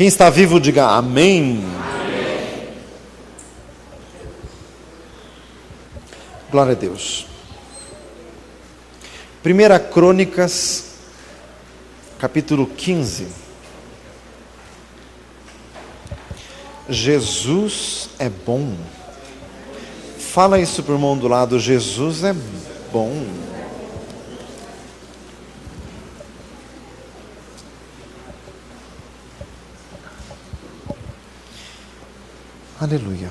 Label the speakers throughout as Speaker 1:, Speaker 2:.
Speaker 1: Quem está vivo, diga amém. Glória a Deus. 1 Crônicas, capítulo 15. Jesus é bom. Fala isso para o irmão do lado. Jesus é bom. Aleluia.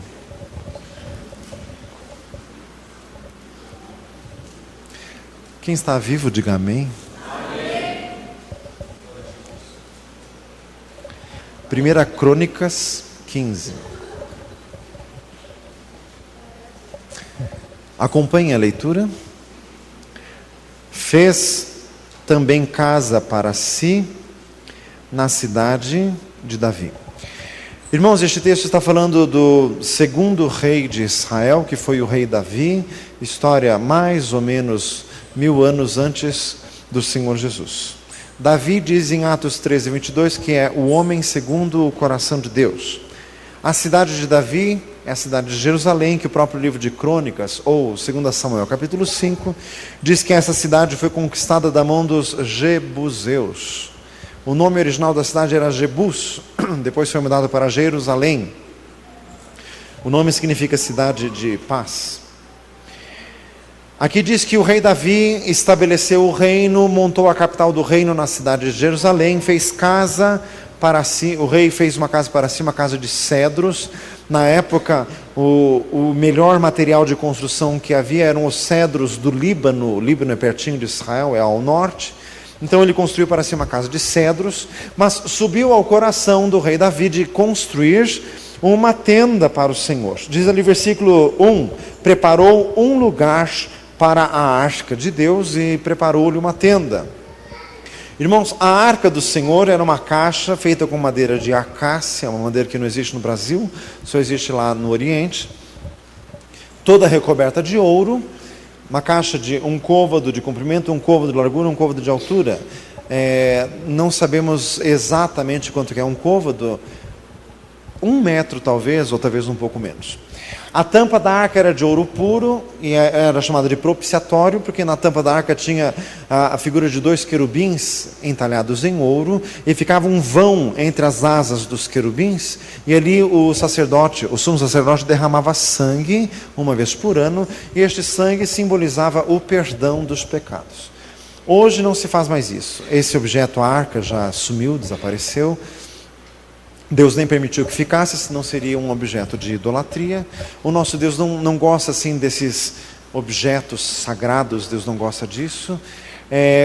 Speaker 1: Quem está vivo, diga amém. Amém. 1 Crônicas 15. Acompanhe a leitura. Fez também casa para si na cidade de Davi. Irmãos, este texto está falando do segundo rei de Israel, que foi o rei Davi, história mais ou menos 1000 anos antes do Senhor Jesus. Davi diz em Atos 13:22 que é o homem segundo o coração de Deus. A cidade de Davi é a cidade de Jerusalém, que o próprio livro de Crônicas, ou 2 Samuel capítulo 5, diz que essa cidade foi conquistada da mão dos Jebuseus. O nome original da cidade era Jebus, depois foi mudado para Jerusalém. O nome significa cidade de paz. Aqui diz que o rei Davi estabeleceu o reino, montou a capital do reino na cidade de Jerusalém, fez casa para si, o rei fez uma casa para si, uma casa de cedros. Na época, o melhor material de construção que havia eram os cedros do Líbano. O Líbano é pertinho de Israel, é ao norte. Então ele construiu para si uma casa de cedros, mas subiu ao coração do rei Davi de construir uma tenda para o Senhor. Diz ali versículo 1, preparou um lugar para a arca de Deus e preparou-lhe uma tenda. Irmãos, a arca do Senhor era uma caixa feita com madeira de acácia, uma madeira que não existe no Brasil, só existe lá no Oriente, toda recoberta de ouro. Uma caixa de um côvado de comprimento, um côvado de largura, um côvado de altura. Não sabemos exatamente quanto que é um côvado. 1 metro talvez, ou talvez um pouco menos. A tampa da arca era de ouro puro, e era chamada de propiciatório, porque na tampa da arca tinha a figura de 2 querubins entalhados em ouro, e ficava um vão entre as asas dos querubins, e ali o sumo sacerdote derramava sangue uma vez por ano, e este sangue simbolizava o perdão dos pecados. Hoje não se faz mais isso. Esse objeto, a arca, já sumiu, desapareceu. Deus nem permitiu que ficasse, senão seria um objeto de idolatria. O nosso Deus não gosta assim desses objetos sagrados, Deus não gosta disso.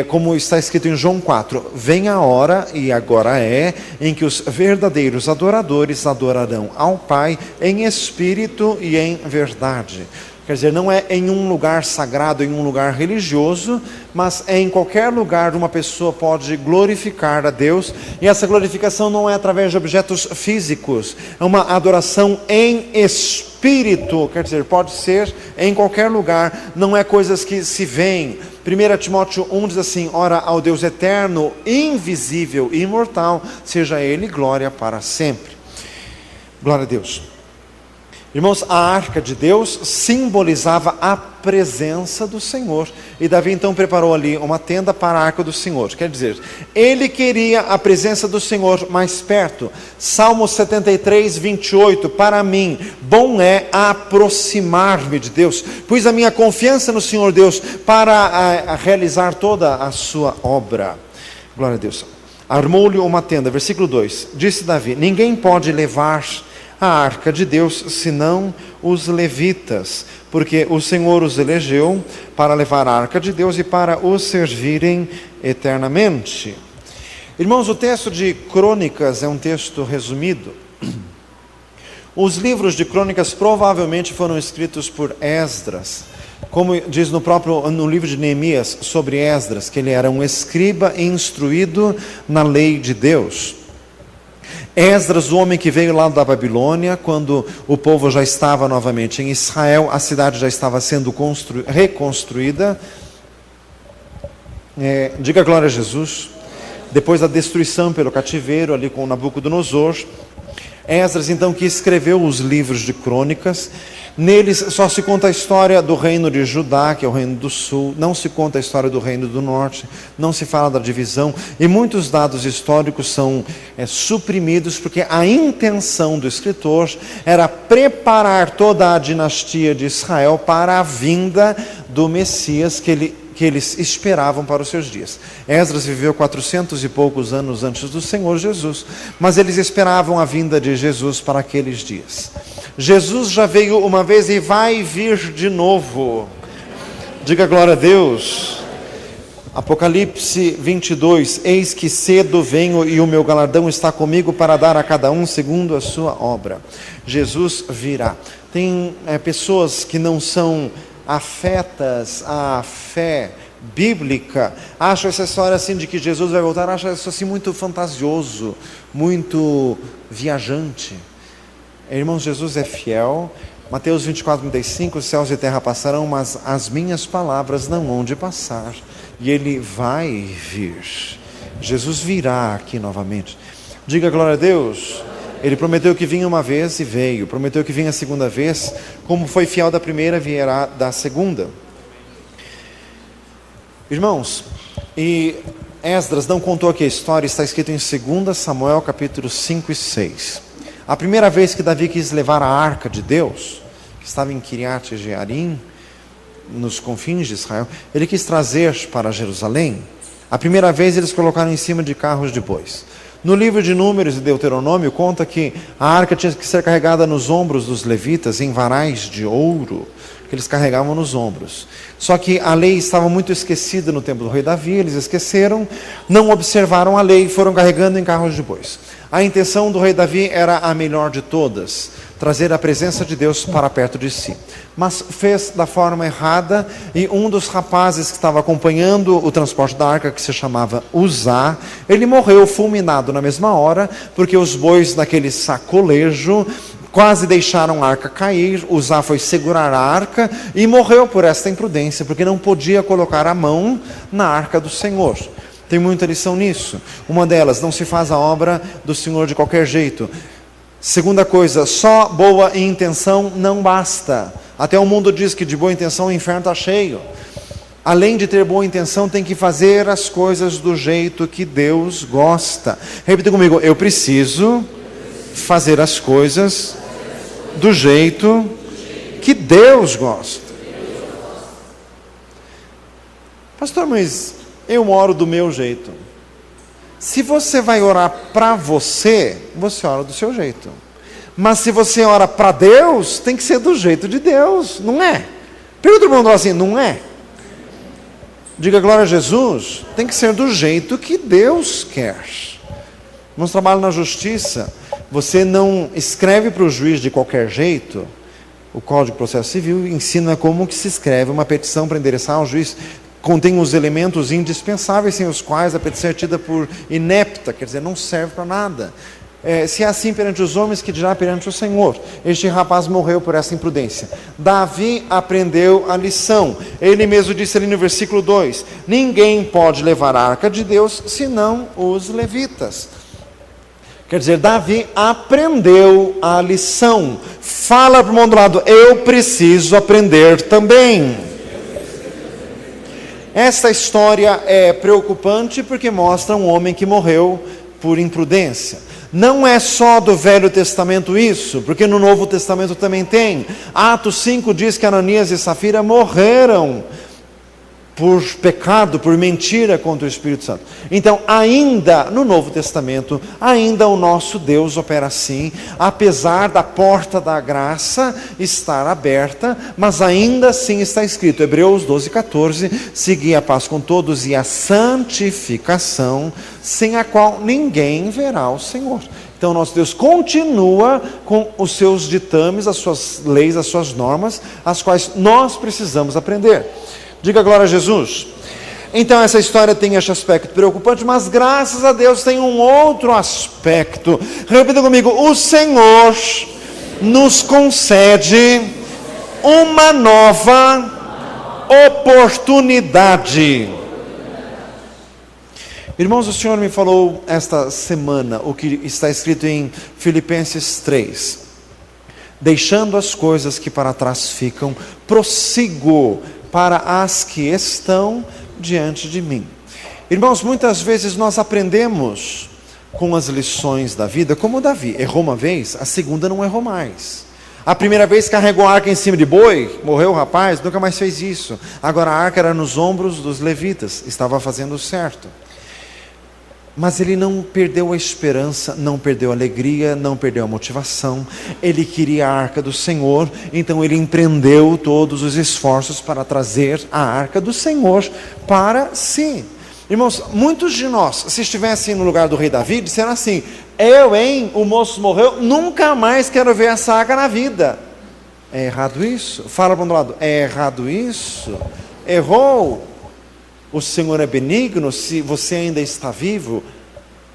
Speaker 1: Como está escrito em João 4, vem a hora, e agora é, em que os verdadeiros adoradores adorarão ao Pai em espírito e em verdade. Quer dizer, não é em um lugar sagrado, em um lugar religioso, mas é em qualquer lugar uma pessoa pode glorificar a Deus, e essa glorificação não é através de objetos físicos, é uma adoração em espírito, quer dizer, pode ser em qualquer lugar, não é coisas que se veem. 1 Timóteo 1 diz assim, ora ao Deus eterno, invisível e imortal, seja Ele glória para sempre. Glória a Deus. Irmãos, a arca de Deus simbolizava a presença do Senhor. E Davi então preparou ali uma tenda para a arca do Senhor. Quer dizer, ele queria a presença do Senhor mais perto. Salmo 73:28, para mim, bom é aproximar-me de Deus, pus a minha confiança no Senhor Deus para realizar toda a sua obra. Glória a Deus. Armou-lhe uma tenda. Versículo 2, disse Davi, ninguém pode levar a arca de Deus, senão os levitas, porque o Senhor os elegeu para levar a arca de Deus e para os servirem eternamente. Irmãos, o texto de Crônicas é um texto resumido. Os livros de Crônicas provavelmente foram escritos por Esdras, como diz no livro de Neemias sobre Esdras, que ele era um escriba instruído na lei de Deus. Esdras, o homem que veio lá da Babilônia, quando o povo já estava novamente em Israel, a cidade já estava sendo reconstruída. Diga glória a Jesus. depois da destruição pelo cativeiro, ali com Nabucodonosor. Esdras, então, que escreveu os livros de crônicas. Neles só se conta a história do reino de Judá, que é o reino do sul, não se conta a história do reino do norte, não se fala da divisão, e muitos dados históricos são suprimidos, porque a intenção do escritor era preparar toda a dinastia de Israel para a vinda do Messias que eles esperavam para os seus dias. Esdras viveu 400 e poucos anos antes do Senhor Jesus, mas eles esperavam a vinda de Jesus para aqueles dias. Jesus já veio uma vez e vai vir de novo. Diga glória a Deus. Apocalipse 22, eis que cedo venho e o meu galardão está comigo para dar a cada um segundo a sua obra. Jesus virá. Tem pessoas que não são afetas à fé bíblica, acham essa história assim de que Jesus vai voltar, acham isso assim muito fantasioso, muito viajante. Irmãos, Jesus é fiel. Mateus 24, 35, os céus e a terra passarão, mas as minhas palavras não hão de passar. E Ele vai vir. Jesus virá aqui novamente. Diga glória a Deus. Ele prometeu que vinha uma vez e veio. Prometeu que vinha a segunda vez. Como foi fiel da primeira, virá da segunda. Irmãos, e Esdras não contou aqui a história, está escrito em 2 Samuel capítulos 5 e 6. A primeira vez que Davi quis levar a arca de Deus, que estava em Kiriat Jearim, nos confins de Israel, ele quis trazer para Jerusalém. A primeira vez eles colocaram em cima de carros de bois. No livro de Números e Deuteronômio conta que a arca tinha que ser carregada nos ombros dos levitas, em varais de ouro, que eles carregavam nos ombros. Só que a lei estava muito esquecida no tempo do rei Davi, eles esqueceram, não observaram a lei e foram carregando em carros de bois. A intenção do rei Davi era a melhor de todas, trazer a presença de Deus para perto de si. Mas fez da forma errada, e um dos rapazes que estava acompanhando o transporte da arca, que se chamava Uzá, ele morreu fulminado na mesma hora, porque os bois naquele sacolejo quase deixaram a arca cair. Uzá foi segurar a arca e morreu por esta imprudência, porque não podia colocar a mão na arca do Senhor. Tem muita lição nisso. Uma delas, não se faz a obra do Senhor de qualquer jeito. Segunda coisa, só boa intenção não basta. Até o mundo diz que de boa intenção o inferno está cheio. Além de ter boa intenção, tem que fazer as coisas do jeito que Deus gosta. Repita comigo, eu preciso fazer as coisas do jeito que Deus gosta. Pastor, mas eu oro do meu jeito. Se você vai orar para você, você ora do seu jeito. Mas se você ora para Deus, tem que ser do jeito de Deus, não é? Pergunta para o mundo assim, não é? Diga glória a Jesus, tem que ser do jeito que Deus quer. Nós trabalhamos na justiça, você não escreve para o juiz de qualquer jeito. O Código de Processo Civil ensina como que se escreve uma petição para endereçar ao juiz. Contém os elementos indispensáveis sem os quais a petição é tida por inepta, quer dizer, não serve para nada. Se é assim perante os homens, que dirá perante o Senhor? Este rapaz morreu por essa imprudência. Davi aprendeu a lição. Ele mesmo disse ali no versículo 2, ninguém pode levar a arca de Deus, senão os levitas. Quer dizer, Davi aprendeu a lição. Fala para o mundo do lado, eu preciso aprender também. Esta história é preocupante porque mostra um homem que morreu por imprudência. Não é só do Velho Testamento isso, porque no Novo Testamento também tem. Atos 5 diz que Ananias e Safira morreram por pecado, por mentira contra o Espírito Santo. Então, ainda no Novo Testamento, ainda o nosso Deus opera assim, apesar da porta da graça estar aberta, mas ainda assim está escrito, Hebreus 12, 14, segui a paz com todos e a santificação, sem a qual ninguém verá o Senhor. Então, nosso Deus continua com os seus ditames, as suas leis, as suas normas, as quais nós precisamos aprender. Diga glória a Jesus. Então essa história tem esse aspecto preocupante, mas graças a Deus tem um outro aspecto. Repita comigo, o Senhor nos concede uma nova oportunidade. Irmãos, o Senhor me falou esta semana o que está escrito em Filipenses 3. Deixando as coisas que para trás ficam, prossigo para as que estão diante de mim. Irmãos, muitas vezes nós aprendemos com as lições da vida, como Davi errou uma vez, a segunda não errou mais. A primeira vez carregou a arca em cima de boi, morreu o rapaz, nunca mais fez isso. Agora a arca era nos ombros dos levitas, estava fazendo certo. Mas ele não perdeu a esperança, não perdeu a alegria, não perdeu a motivação. Ele queria a arca do Senhor, então ele empreendeu todos os esforços para trazer a arca do Senhor para si. Irmãos, muitos de nós, se estivessem no lugar do rei Davi, disseram assim: o moço morreu, nunca mais quero ver essa arca na vida. É errado isso? Fala para o outro lado, é errado isso? Errou? O Senhor é benigno, se você ainda está vivo,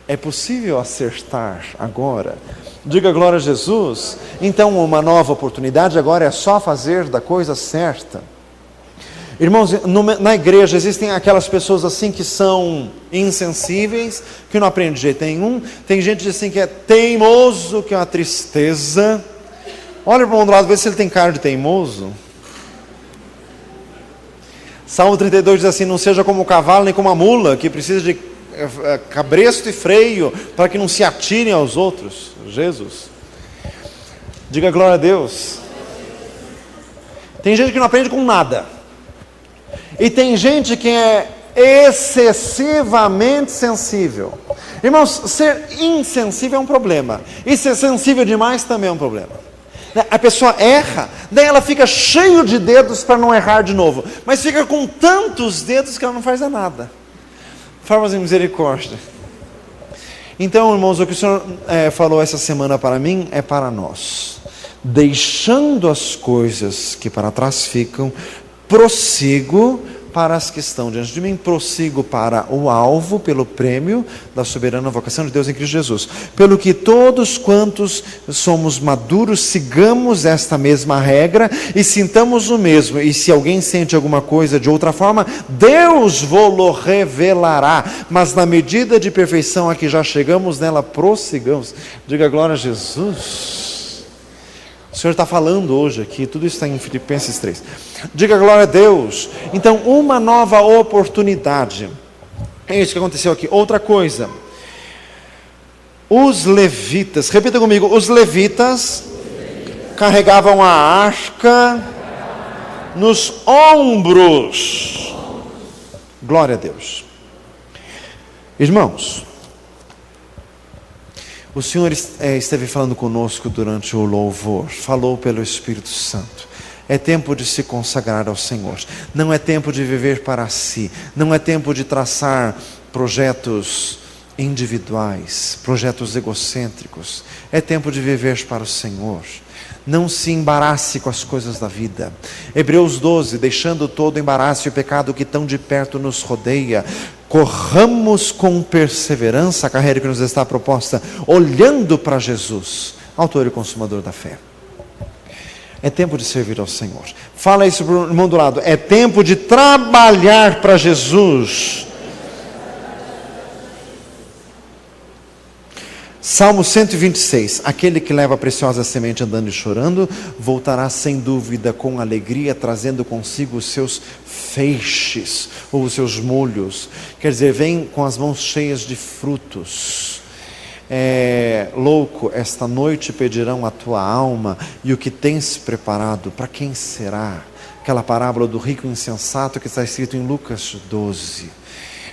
Speaker 1: é possível acertar agora. Diga glória a Jesus. Então uma nova oportunidade agora é só fazer da coisa certa. Irmãos, na igreja existem aquelas pessoas assim que são insensíveis, que não aprendem de jeito nenhum. Tem gente assim que é teimoso, que é uma tristeza. Olha para o outro lado, vê se ele tem cara de teimoso. Salmo 32 diz assim: não seja como o cavalo nem como a mula, que precisa de cabresto e freio, para que não se atirem aos outros. Jesus. Diga glória a Deus. Tem gente que não aprende com nada. E tem gente que é excessivamente sensível. Irmãos, ser insensível é um problema. E ser sensível demais também é um problema. A pessoa erra, daí ela fica cheio de dedos para não errar de novo. Mas fica com tantos dedos que ela não faz nada. Formas de misericórdia. Então, irmãos, o que o Senhor falou essa semana para mim é para nós. Deixando as coisas que para trás ficam, prossigo para as que estão diante de mim, prossigo para o alvo, pelo prêmio da soberana vocação de Deus em Cristo Jesus. Pelo que todos quantos somos maduros, sigamos esta mesma regra e sintamos o mesmo. E se alguém sente alguma coisa de outra forma, Deus vô-lo revelará. Mas na medida de perfeição a que já chegamos, nela prossigamos. Diga glória a Jesus. O Senhor está falando hoje aqui, tudo isso está em Filipenses 3. Diga glória a Deus. Então, uma nova oportunidade. É isso que aconteceu aqui. Outra coisa. Os levitas, repita comigo, os levitas carregavam a arca nos ombros. Glória a Deus. Irmãos, o Senhor esteve falando conosco durante o louvor, falou pelo Espírito Santo. É tempo de se consagrar ao Senhor. Não é tempo de viver para si. Não é tempo de traçar projetos individuais, projetos egocêntricos. É tempo de viver para o Senhor. Não se embarace com as coisas da vida. Hebreus 12, deixando todo o embaraço e o pecado que tão de perto nos rodeia, corramos com perseverança a carreira que nos está proposta, olhando para Jesus, autor e consumador da fé. É tempo de servir ao Senhor. Fala isso para o irmão do lado. É tempo de trabalhar para Jesus. Salmo 126, aquele que leva a preciosa semente andando e chorando, voltará sem dúvida com alegria, trazendo consigo os seus feixes, ou os seus molhos, quer dizer, vem com as mãos cheias de frutos. Louco, esta noite pedirão a tua alma, e o que tens preparado, para quem será? Aquela parábola do rico insensato que está escrito em Lucas 12.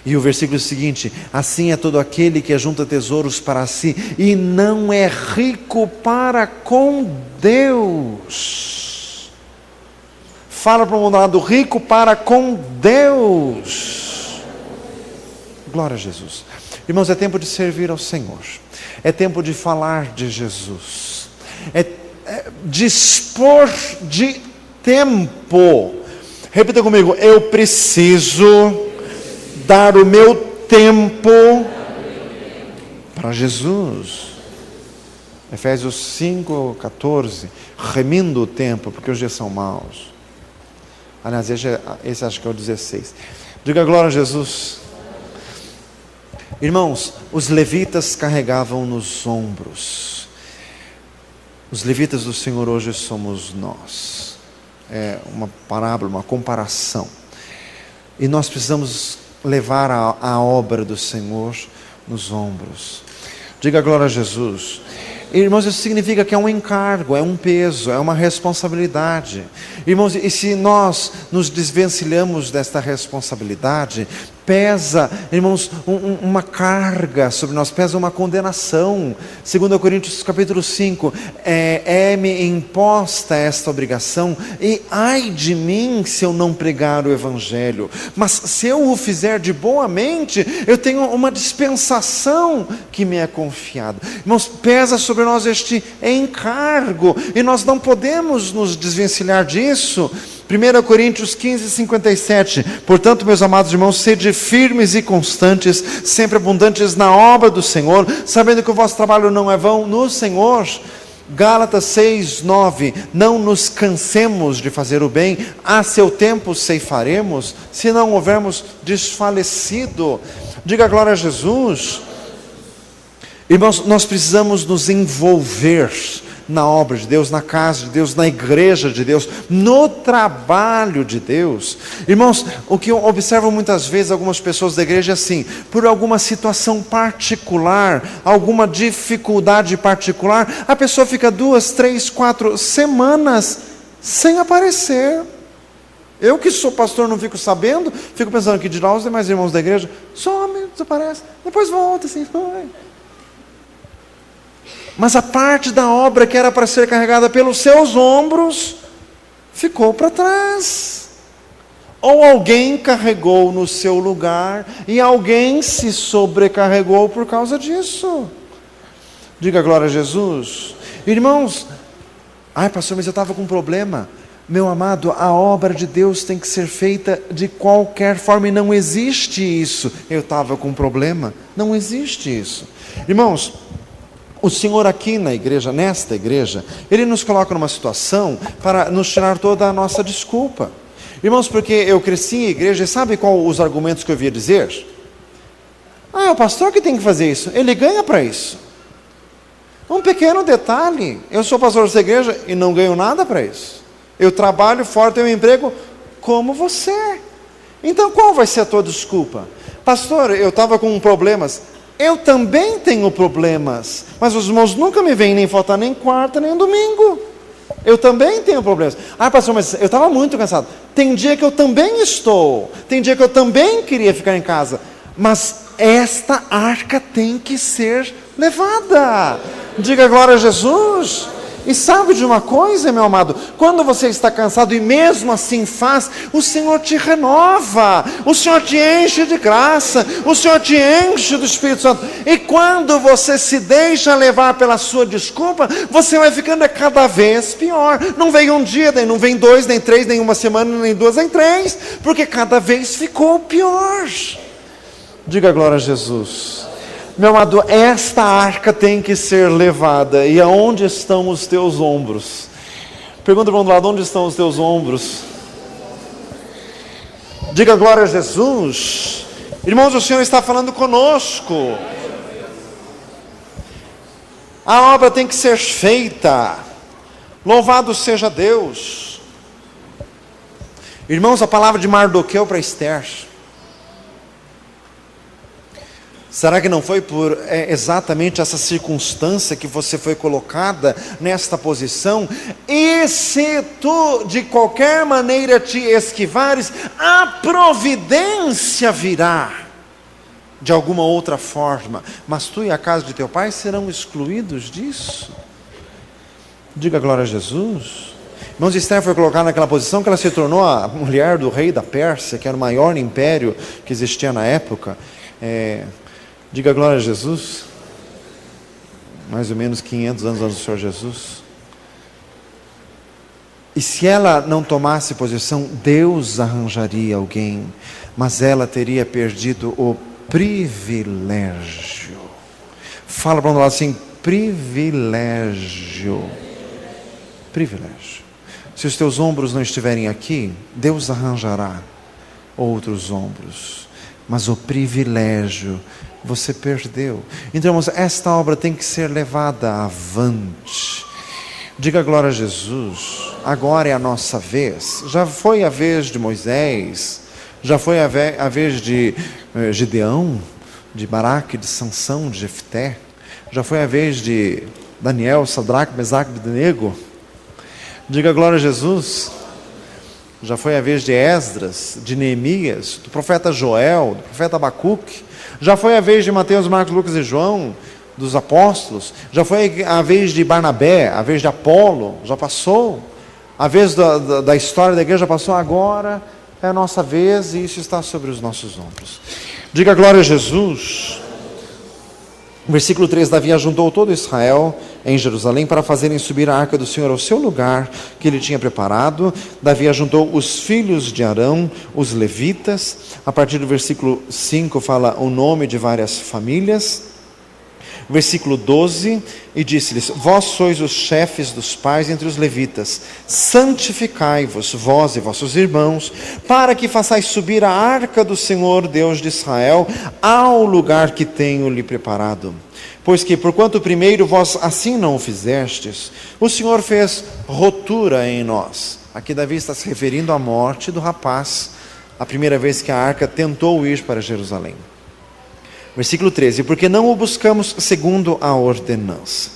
Speaker 1: E o versículo seguinte: assim é todo aquele que ajunta tesouros para si e não é rico para com Deus. Fala para o mundo lado, rico para com Deus. Glória a Jesus. Irmãos, é tempo de servir ao Senhor. É tempo de falar de Jesus. É dispor de tempo. Repita comigo: eu preciso dar o meu tempo para Jesus. Efésios 5:14, remindo o tempo, porque os dias são maus. Aliás, esse acho que é o 16. Diga glória a Jesus. Irmãos, os levitas carregavam nos ombros. Os levitas do Senhor hoje somos nós. É uma parábola, uma comparação. E nós precisamos levar a obra do Senhor nos ombros. Diga glória a Jesus. Irmãos, isso significa que é um encargo, é um peso, é uma responsabilidade. Irmãos, e se nós nos desvencilhamos desta responsabilidade, pesa, irmãos, uma carga sobre nós, pesa uma condenação. 2 Coríntios capítulo 5, é-me imposta esta obrigação, e ai de mim se eu não pregar o Evangelho. Mas se eu o fizer de boa mente, eu tenho uma dispensação que me é confiada. Irmãos, pesa sobre nós este encargo, e nós não podemos nos desvencilhar disso. 1 Coríntios 15, 57, portanto, meus amados irmãos, sede firmes e constantes, sempre abundantes na obra do Senhor, sabendo que o vosso trabalho não é vão no Senhor. Gálatas 6, 9, não nos cansemos de fazer o bem, a seu tempo ceifaremos, se não houvermos desfalecido. Diga glória a Jesus. Irmãos, nós precisamos nos envolver na obra de Deus, na casa de Deus, na igreja de Deus, no trabalho de Deus. Irmãos, o que eu observo muitas vezes algumas pessoas da igreja é assim, por alguma situação particular, alguma dificuldade particular, a pessoa fica 2, 3, 4 semanas sem aparecer. Eu que sou pastor não fico sabendo, fico pensando que dirá os demais irmãos da igreja, some, desaparece, depois volta assim, mas a parte da obra que era para ser carregada pelos seus ombros, ficou para trás. Ou alguém carregou no seu lugar, e alguém se sobrecarregou por causa disso. Diga glória a Jesus. Irmãos, ai pastor, mas eu estava com um problema. Meu amado, a obra de Deus tem que ser feita de qualquer forma, e não existe isso. Eu estava com um problema, não existe isso. Irmãos, o Senhor aqui na igreja, nesta igreja, Ele nos coloca numa situação para nos tirar toda a nossa desculpa. Irmãos, porque eu cresci em igreja, e sabe qual os argumentos que eu via dizer? É o pastor que tem que fazer isso, ele ganha para isso. Um pequeno detalhe, eu sou pastor dessa igreja e não ganho nada para isso. Eu trabalho fora, tenho um emprego como você. Então qual vai ser a tua desculpa? Pastor, eu estava com problemas. Eu também tenho problemas, mas os irmãos nunca me veem nem faltar nem quarta, nem domingo. Eu também tenho problemas. Pastor, mas eu estava muito cansado. Tem dia que eu também estou. Tem dia que eu também queria ficar em casa. Mas esta arca tem que ser levada. Diga glória a Jesus. E sabe de uma coisa, meu amado? Quando você está cansado e mesmo assim faz, o Senhor te renova, o Senhor te enche de graça, o Senhor te enche do Espírito Santo. E quando você se deixa levar pela sua desculpa, você vai ficando cada vez pior. Não vem um dia, nem não vem 2, nem 3, nem uma semana, nem 2, nem 3, porque cada vez ficou pior. Diga glória a Jesus. Meu amado, esta arca tem que ser levada. E aonde estão os teus ombros? Pergunta para o lado, onde estão os teus ombros? Diga glória a Jesus. Irmãos, o Senhor está falando conosco. A obra tem que ser feita. Louvado seja Deus. Irmãos, a palavra de Mardoqueu para Esther. Será que não foi por exatamente essa circunstância que você foi colocada nesta posição? E se tu de qualquer maneira te esquivares, a providência virá de alguma outra forma, mas tu e a casa de teu pai serão excluídos disso. Diga glória a Jesus. Irmãos, Esther foi colocada naquela posição que ela se tornou a mulher do rei da Pérsia, que era o maior império que existia na época. Diga glória a Jesus. Mais ou menos 500 anos antes do Senhor Jesus. E se ela não tomasse posição, Deus arranjaria alguém, mas ela teria perdido o privilégio. Fala para um lado assim, privilégio. Privilégio. Se os teus ombros não estiverem aqui, Deus arranjará outros ombros. mas o privilégio você perdeu. Então, irmãos, esta obra tem que ser levada avante. Diga glória a Jesus. Agora é a nossa vez. Já foi a vez de Moisés, já foi a vez de Gideão, de Baraque, de Sansão, de Jefté, já foi a vez de Daniel, Sadraque, Mesaque e Abednego. Diga glória a Jesus. Já foi a vez de Esdras, de Neemias, do profeta Joel, do profeta Abacuque. Já foi a vez de Mateus, Marcos, Lucas e João, dos apóstolos. Já foi a vez de Barnabé, a vez de Apolo, já passou. A vez da história da igreja já passou. Agora é a nossa vez e isso está sobre os nossos ombros. Diga glória a Jesus. Versículo 3, Davi ajuntou todo Israel em Jerusalém para fazerem subir a arca do Senhor ao seu lugar que ele tinha preparado. Davi ajuntou os filhos de Arão, os levitas. A partir do versículo 5 fala o nome de várias famílias. Versículo 12, e disse-lhes: vós sois os chefes dos pais entre os levitas, santificai-vos, vós e vossos irmãos, para que façais subir a arca do Senhor Deus de Israel ao lugar que tenho-lhe preparado. Pois que, porquanto primeiro vós assim não o fizestes, o Senhor fez rotura em nós. Aqui Davi está se referindo à morte do rapaz, a primeira vez que a arca tentou ir para Jerusalém. Versículo 13, porque não o buscamos segundo a ordenança.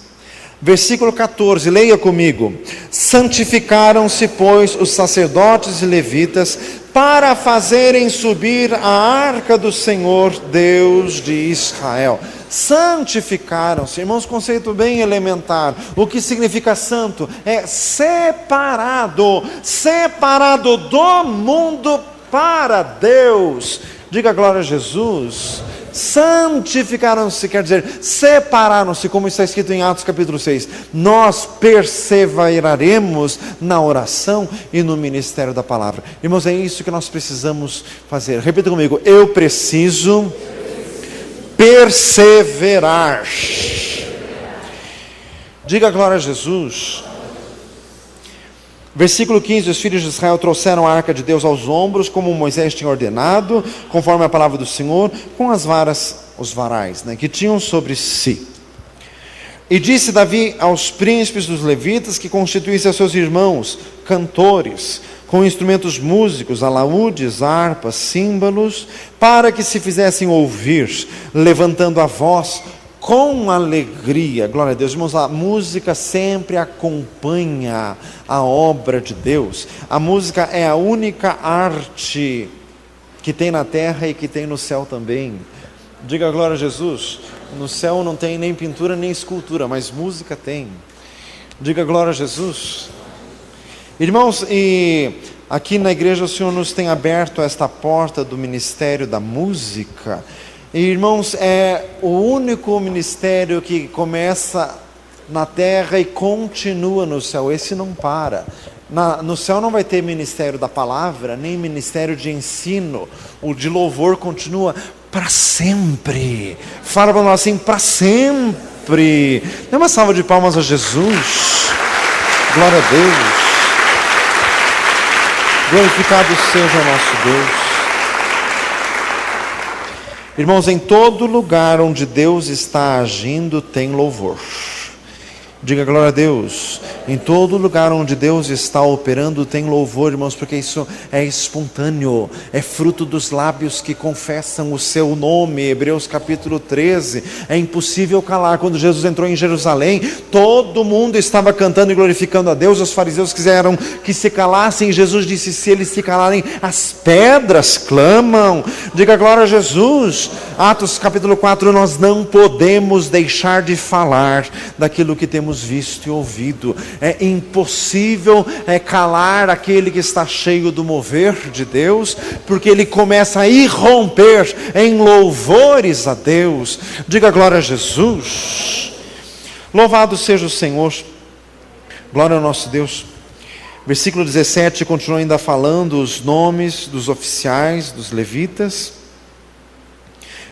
Speaker 1: Versículo 14, leia comigo. Santificaram-se, pois, os sacerdotes e levitas para fazerem subir a arca do Senhor, Deus de Israel. Santificaram-se, irmãos, conceito bem elementar. O que significa santo? É separado do mundo para Deus. Diga glória a Jesus. Santificaram-se, quer dizer, separaram-se, como está escrito em Atos capítulo 6. Nós perseveraremos na oração e no ministério da palavra. Irmãos, é isso que nós precisamos fazer. Repita comigo: eu preciso perseverar. Diga glória a Jesus. Versículo 15, os filhos de Israel trouxeram a arca de Deus aos ombros, como Moisés tinha ordenado, conforme a palavra do Senhor, com as varas, os varais, que tinham sobre si. E disse Davi aos príncipes dos levitas que constituíssem a seus irmãos, cantores, com instrumentos músicos, alaúdes, harpas, símbolos, para que se fizessem ouvir, levantando a voz com alegria. Glória a Deus. Irmãos, a música sempre acompanha a obra de Deus. A música é a única arte que tem na terra e que tem no céu também. Diga glória a Jesus. No céu não tem nem pintura nem escultura, mas música tem. Diga glória a Jesus. Irmãos, e aqui na igreja o Senhor nos tem aberto esta porta do ministério da música. E, irmãos, é o único ministério que começa na terra e continua no céu. Esse não para. No céu não vai ter ministério da palavra, nem ministério de ensino. O de louvor continua para sempre. Fala para nós assim: para sempre. Dê uma salva de palmas a Jesus. Glória a Deus. Glorificado seja o nosso Deus. Irmãos, em todo lugar onde Deus está agindo, tem louvor. Diga glória a Deus. Em todo lugar onde Deus está operando, tem louvor, irmãos, porque isso é espontâneo, é fruto dos lábios que confessam o seu nome. Hebreus capítulo 13, é impossível calar. Quando Jesus entrou em Jerusalém, todo mundo estava cantando e glorificando a Deus. Os fariseus quiseram que se calassem, e Jesus disse: se eles se calarem, as pedras clamam. Diga glória a Jesus. Atos capítulo 4, nós não podemos deixar de falar daquilo que temos visto e ouvido. É impossível calar aquele que está cheio do mover de Deus, porque ele começa a irromper em louvores a Deus. Diga glória a Jesus. Louvado seja o Senhor. Glória ao nosso Deus. Versículo 17 continua ainda falando os nomes dos oficiais, dos levitas.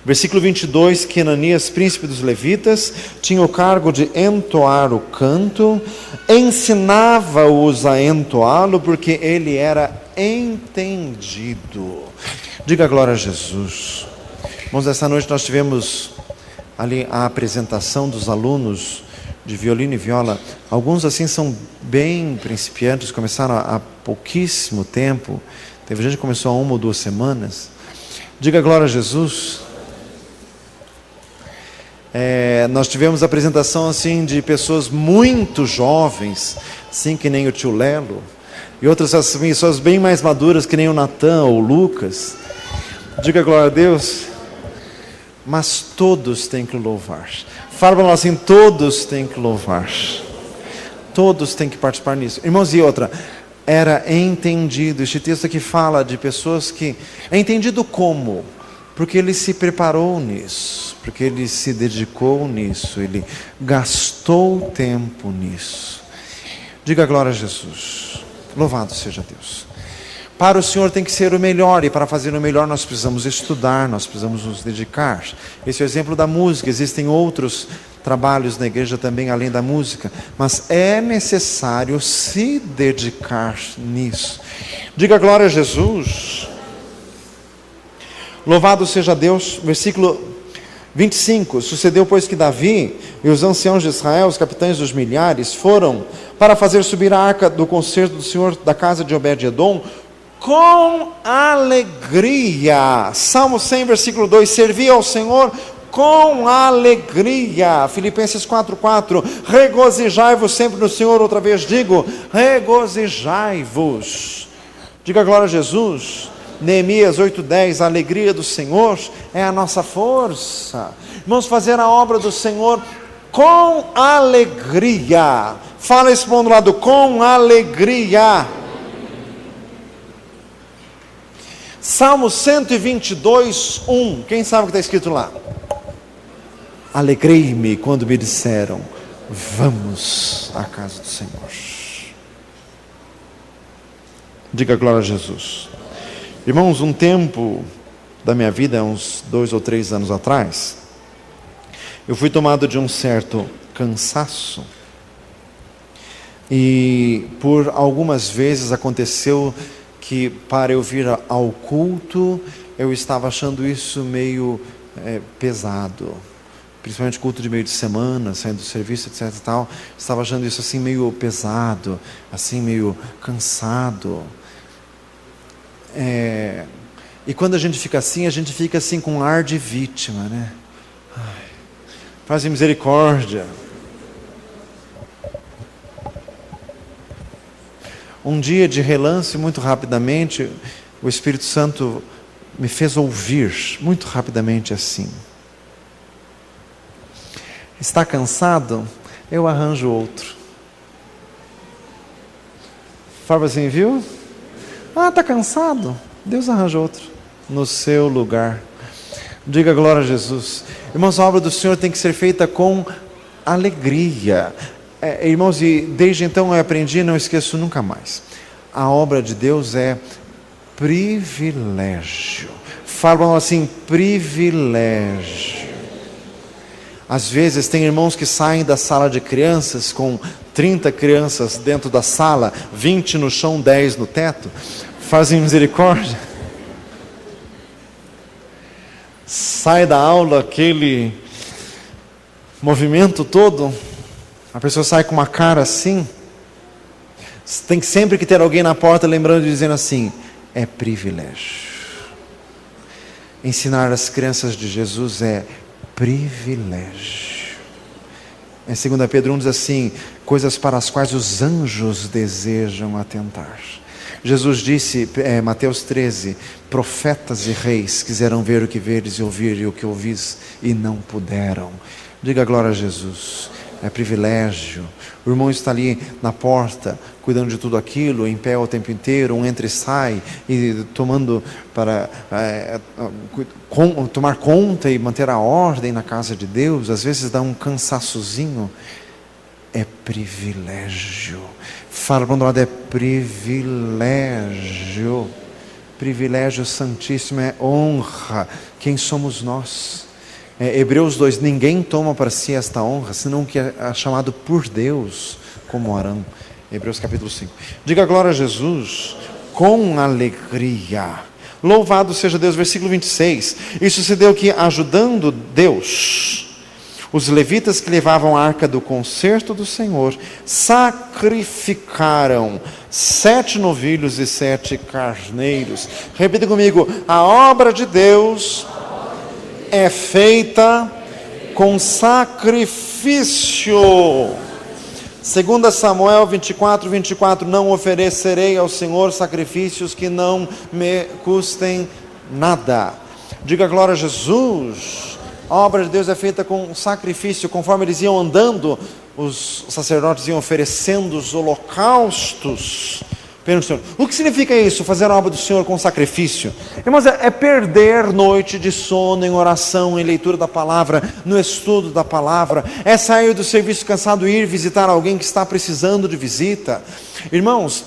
Speaker 1: Versículo 22, que Ananias, príncipe dos levitas, tinha o cargo de entoar o canto, ensinava-os a entoá-lo, porque ele era entendido. Diga glória a Jesus. Irmãos, essa noite nós tivemos ali a apresentação dos alunos de violino e viola. Alguns assim são bem principiantes, começaram há pouquíssimo tempo. Teve gente que começou há 1 ou 2 semanas. Diga glória a Jesus. Nós tivemos a apresentação assim de pessoas muito jovens, assim que nem o tio Lelo, e outras assim, pessoas bem mais maduras que nem o Natan ou o Lucas. Diga glória a Deus. Mas todos têm que louvar. Fala para nós assim, todos têm que louvar. Todos têm que participar nisso. Irmãos, e outra, era entendido, este texto aqui fala de pessoas que, é entendido como? Porque ele se preparou nisso, porque ele se dedicou nisso, ele gastou tempo nisso. Diga glória a Jesus. Louvado seja Deus. Para o Senhor tem que ser o melhor, e para fazer o melhor nós precisamos estudar, nós precisamos nos dedicar. Esse é o exemplo da música. Existem outros trabalhos na igreja também além da música, mas é necessário se dedicar nisso. Diga glória a Jesus. Louvado seja Deus. Versículo 25. Sucedeu, pois, que Davi e os anciãos de Israel, os capitães dos milhares, foram para fazer subir a arca do concerto do Senhor da casa de Obed-edom com alegria. Salmo 100, versículo 2. Servi ao Senhor com alegria. Filipenses 4:4. Regozijai-vos sempre no Senhor. Outra vez digo, regozijai-vos. Diga glória a Jesus. Neemias 8:10. A alegria do Senhor é a nossa força. Vamos fazer a obra do Senhor com alegria. Fala esse bom do lado, com alegria. Salmo 122:1. Quem sabe o que está escrito lá? Alegrei-me quando me disseram, vamos à casa do Senhor. Diga glória a Jesus. Irmãos, um tempo da minha vida, uns 2 ou 3 anos atrás, eu fui tomado de um certo cansaço. E por algumas vezes aconteceu que para eu vir ao culto, eu estava achando isso meio pesado. Principalmente culto de meio de semana, saindo do serviço, etc e tal. Estava achando isso assim meio pesado, assim meio cansado. E quando a gente fica assim com um ar de vítima, né? Ai, faz misericórdia. Um dia de relance, muito rapidamente, o Espírito Santo me fez ouvir, muito rapidamente assim. Está cansado? Eu arranjo outro. Fala assim, viu? Está cansado? Deus arranja outro no seu lugar. Diga glória a Jesus. Irmãos, a obra do Senhor tem que ser feita com alegria. Irmãos, e desde então eu aprendi e não esqueço nunca mais. A obra de Deus é privilégio. Falam assim, privilégio. Às vezes tem irmãos que saem da sala de crianças com 30 crianças dentro da sala, 20 no chão, 10 no teto. Fazem misericórdia. Sai da aula aquele movimento todo. A pessoa sai com uma cara assim. Tem sempre que ter alguém na porta lembrando e dizendo assim, é privilégio. Ensinar as crianças de Jesus é privilégio. Em 2 Pedro 1 diz assim, coisas para as quais os anjos desejam atentar. Jesus disse, Mateus 13, profetas e reis quiseram ver o que veres e ouvir o que ouvis e não puderam. Diga glória a Jesus. É privilégio. O irmão está ali na porta, cuidando de tudo aquilo, em pé o tempo inteiro, um entra e sai, e tomando para tomar conta e manter a ordem na casa de Deus. Às vezes dá um cansaçozinho. É privilégio. Fala para o lado, é privilégio. Privilégio santíssimo, é honra. Quem somos nós? Hebreus 2, ninguém toma para si esta honra, senão que é chamado por Deus, como Arão. Hebreus capítulo 5. Diga glória a Jesus, com alegria. Louvado seja Deus, versículo 26. E sucedeu que, ajudando Deus, os levitas que levavam a arca do concerto do Senhor sacrificaram 7 novilhos e 7 carneiros. Repita comigo: a obra de Deus é feita com sacrifício. 2 Samuel 24, 24, não oferecerei ao Senhor sacrifícios que não me custem nada. Diga glória a Jesus. A obra de Deus é feita com sacrifício. Conforme eles iam andando, os sacerdotes iam oferecendo os holocaustos pelo Senhor. O que significa isso? Fazer a obra do Senhor com sacrifício? Irmãos, é perder noite de sono em oração, em leitura da palavra, no estudo da palavra. É sair do serviço cansado e ir visitar alguém que está precisando de visita. Irmãos,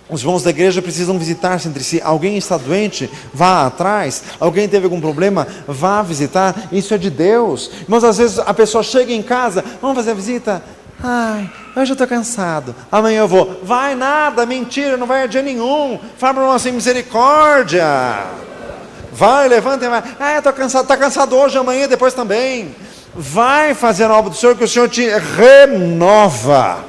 Speaker 1: os irmãos da igreja precisam visitar-se entre si. Alguém está doente? Vá atrás. Alguém teve algum problema? Vá visitar. Isso é de Deus. Irmãos, às vezes a pessoa chega em casa, vamos fazer a visita? Ai, hoje eu estou cansado, amanhã eu vou. Vai nada, mentira, não vai a dia nenhum. Fala para o irmão assim: misericórdia. Vai, levanta e vai. Ah, eu estou cansado. Está cansado hoje, amanhã, depois também. Vai fazer a obra do Senhor, que o Senhor te renova.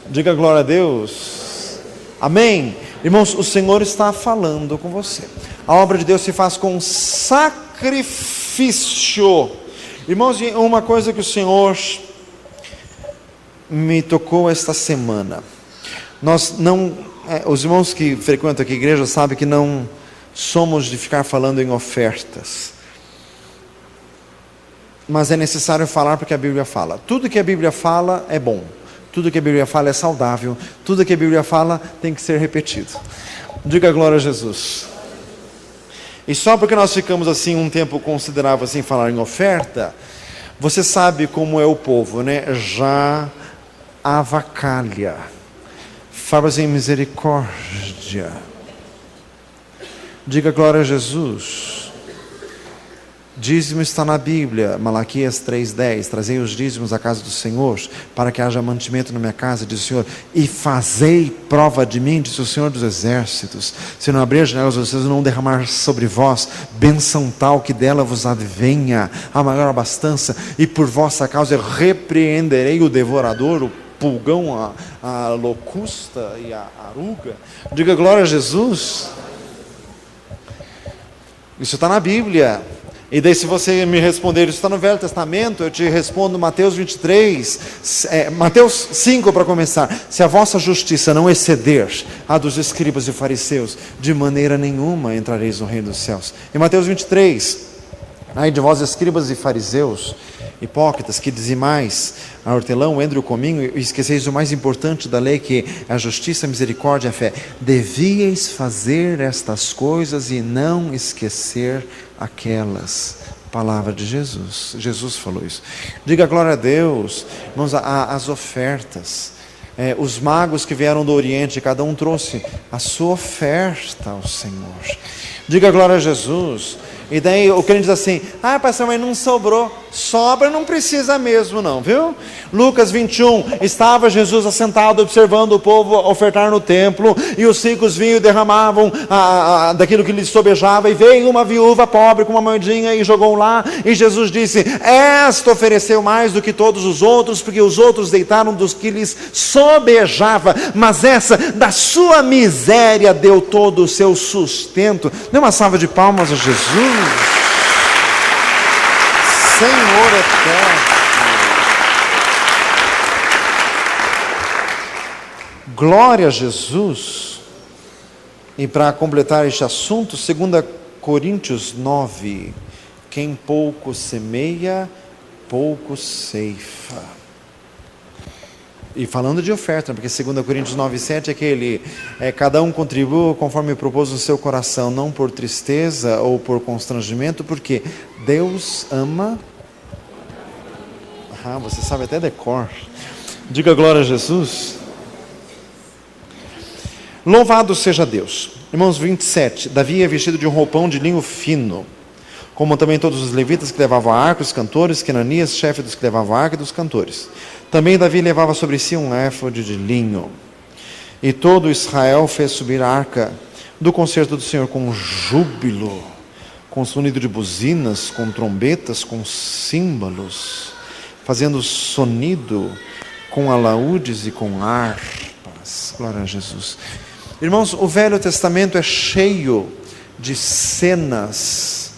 Speaker 1: Diga glória a Deus. Amém? Irmãos, o Senhor está falando com você. A obra de Deus se faz com sacrifício. Irmãos, uma coisa que o Senhor me tocou esta semana. Os irmãos que frequentam aqui a igreja sabem que não somos de ficar falando em ofertas. Mas é necessário falar porque a Bíblia fala. Tudo que a Bíblia fala é bom. Tudo que a Bíblia fala é saudável. Tudo que a Bíblia fala tem que ser repetido. Diga glória a Jesus. E só porque nós ficamos assim um tempo considerável sem falar em oferta, você sabe como é o povo, né? Já avacalha. Fala assim: misericórdia. Diga glória a Jesus. Dízimo está na Bíblia, Malaquias 3,10, trazei os dízimos à casa do Senhor, para que haja mantimento na minha casa, diz o Senhor, e fazei prova de mim, diz o Senhor dos exércitos, se não abrir as janelas, vocês não derramar sobre vós bênção tal que dela vos advenha a maior abastança, e por vossa causa eu repreenderei o devorador, o pulgão, a locusta e a aruga. Diga glória a Jesus. Isso está na Bíblia. E daí, se você me responder, isso está no Velho Testamento, eu te respondo Mateus 23, Mateus 5 para começar. Se a vossa justiça não exceder a dos escribas e fariseus, de maneira nenhuma entrareis no reino dos céus. Em Mateus 23, ai de vós escribas e fariseus, hipócritas, que dizimais a hortelã, o endro e o cominho, e esqueceis o mais importante da lei, que é a justiça, a misericórdia e a fé. Devíeis fazer estas coisas e não esquecer aquelas. Palavra de Jesus. Jesus falou isso. Diga glória a Deus. Irmãos, as ofertas. Os magos que vieram do Oriente, cada um trouxe a sua oferta ao Senhor. Diga glória a Jesus. E daí o crente diz assim: ah, pastor, mas não sobrou. Sobra, não precisa mesmo não, viu? Lucas 21, estava Jesus assentado observando o povo ofertar no templo, e os ricos vinham e derramavam daquilo que lhes sobejava, e veio uma viúva pobre com uma moedinha e jogou lá, e Jesus disse: esta ofereceu mais do que todos os outros, porque os outros deitaram dos que lhes sobejava, mas essa da sua miséria deu todo o seu sustento. Dê uma salva de palmas a Jesus. Senhor eterno. Glória a Jesus. E para completar este assunto, 2 Coríntios 9, quem pouco semeia, pouco ceifa. E falando de oferta, porque 2 Coríntios 9, 7 é aquele, cada um contribua conforme propôs no seu coração, não por tristeza ou por constrangimento, porque Deus ama. Você sabe até decor. Diga glória a Jesus. Louvado seja Deus. Irmãos, 27. Davi é vestido de um roupão de linho fino, como também todos os levitas que levavam a arca, os cantores, Quenanias, chefe dos que levavam a arca e dos cantores. Também Davi levava sobre si um éfode de linho. E todo Israel fez subir a arca do concerto do Senhor com júbilo, com sonido de buzinas, com trombetas, com símbolos, fazendo sonido com alaúdes e com harpas. Glória a Jesus. Irmãos, o Velho Testamento é cheio de cenas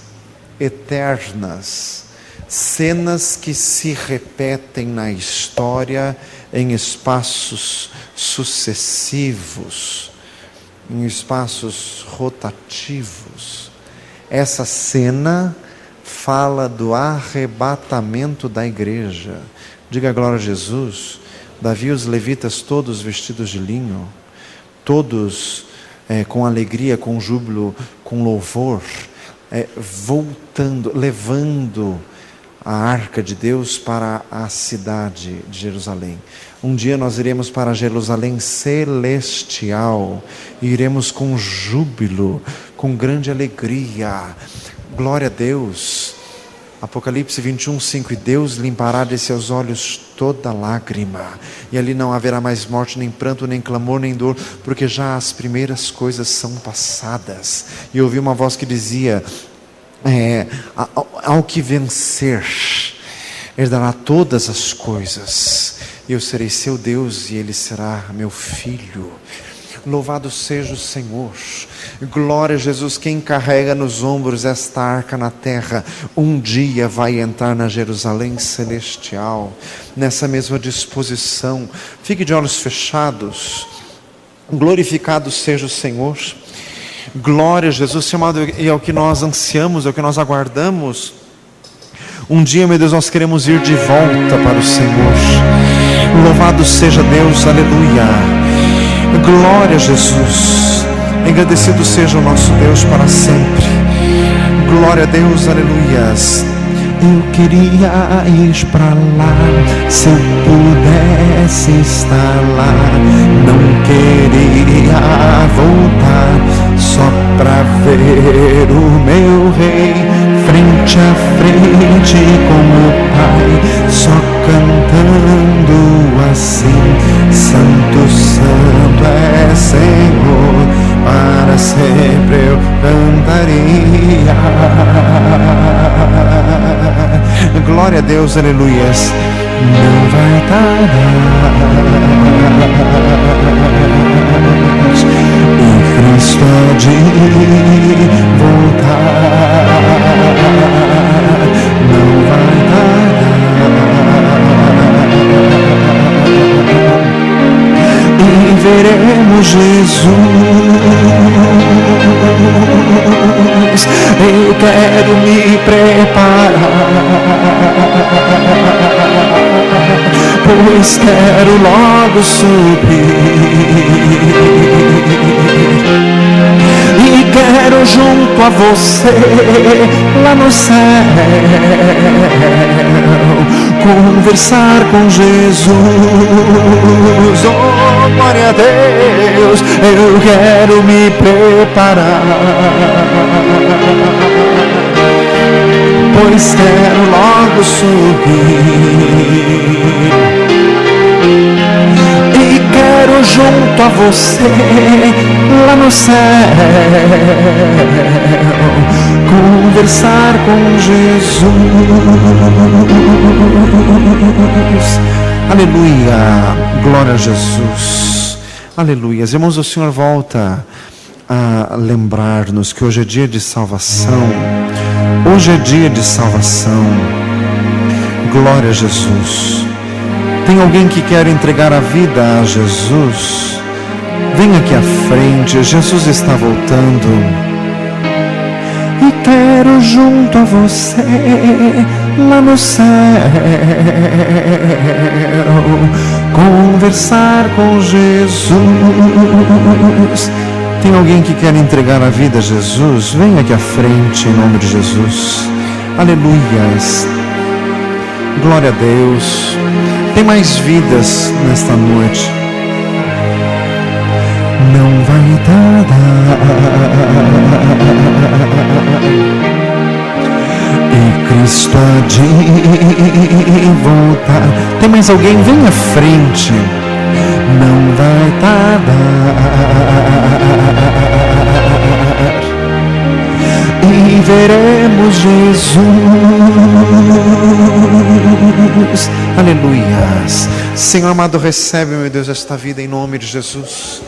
Speaker 1: eternas, cenas que se repetem na história em espaços sucessivos, em espaços rotativos. Essa cena fala do arrebatamento da igreja. Diga glória a Jesus. Davi e os levitas todos vestidos de linho, todos com alegria, com júbilo, com louvor, voltando, levando a arca de Deus para a cidade de Jerusalém. Um dia nós iremos para Jerusalém celestial, e iremos com júbilo, com grande alegria. Glória a Deus. Apocalipse 21:5, e Deus limpará de seus olhos toda lágrima, e ali não haverá mais morte, nem pranto, nem clamor, nem dor, porque já as primeiras coisas são passadas. E eu ouvi uma voz que dizia, ao que vencer, herdará todas as coisas, eu serei seu Deus e ele será meu filho. Louvado seja o Senhor. Glória a Jesus. Quem carrega nos ombros esta arca na terra, um dia vai entrar na Jerusalém celestial, nessa mesma disposição. Fique de olhos fechados. Glorificado seja o Senhor. Glória a Jesus. Chamado é o que nós ansiamos, é o que nós aguardamos. Um dia, meu Deus, nós queremos ir de volta para o Senhor. Louvado seja Deus. Aleluia. Glória a Jesus. Engrandecido seja o nosso Deus para sempre. Glória a Deus, aleluias. Eu queria ir para lá, se eu pudesse estar lá. Não queria voltar só para ver o meu rei frente a frente com o Pai, só cantando assim: Santo, Santo é Senhor, para sempre eu cantaria. Glória a Deus, aleluias. Não vai tardar, e Cristo há de voltar. Não vai tardar, e veremos Jesus. Eu quero me preparar, pois quero logo subir, e quero junto a você lá no céu conversar com Jesus. Oh, glória a Deus, eu quero me preparar, pois quero logo subir, e quero junto a você lá no céu conversar com Jesus. Aleluia, glória a Jesus. Aleluia. Irmãos, o Senhor volta a lembrar-nos que hoje é dia de salvação. Hoje é dia de salvação. Glória a Jesus. Tem alguém que quer entregar a vida a Jesus? Vem aqui à frente, Jesus está voltando. E quero junto a você lá no céu conversar com Jesus. Tem alguém que quer entregar a vida a Jesus? Vem aqui à frente em nome de Jesus. Aleluias. Glória a Deus. Tem mais vidas nesta noite. Não vai tardar, e Cristo há de voltar. Tem mais alguém? Vem à frente. Não vai tardar, amamos Jesus. Aleluias. Senhor amado, recebe, meu Deus, esta vida em nome de Jesus.